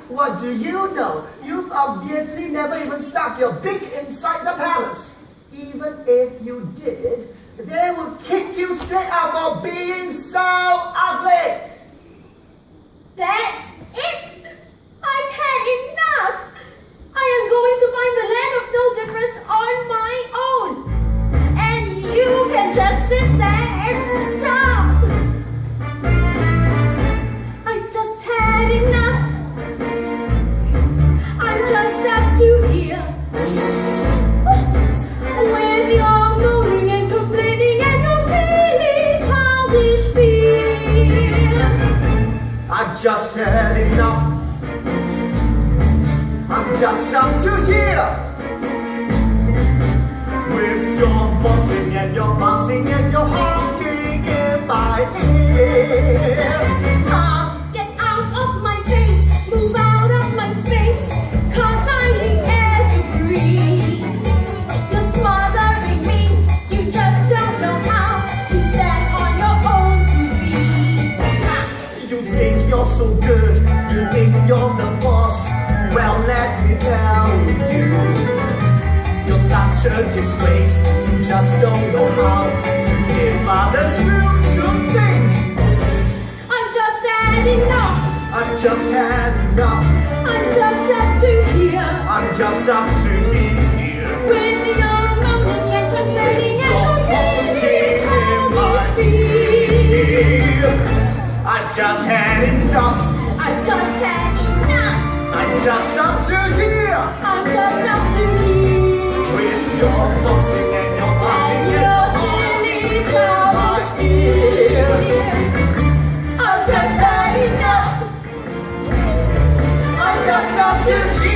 What do you know? You've obviously never even stuck your beak inside the palace. Even if you did, they would kick you straight out for being so ugly. That's it! I've had enough! I am going to find the land of no difference on my own. And you can just sit there and stop. I've just had enough. I'm just up to here. With your moaning and complaining and your silly childish fear. I've just had enough. I'm just up to here. With your bossing and your bossing and your honking in my ear. Get out of my face, move out of my space, 'cause I need air to breathe. You're smothering me, you just don't know how to stand on your own 2 feet. You think you're so good, you think you're the boss. Well, let me tell you, you're such a disgrace. You just don't know how to give others room to think. I've just had enough. I've just had enough. I'm just up to here. I'm just up to here. With your moaning and complaining and your Honking silly in my childish fear. I've just had enough. I've just had enough. I'm just up to here. I'm just up to here. With your bossing and your bossing And and your your silly honking in childish my ear. I've just had enough. I'm just up to here.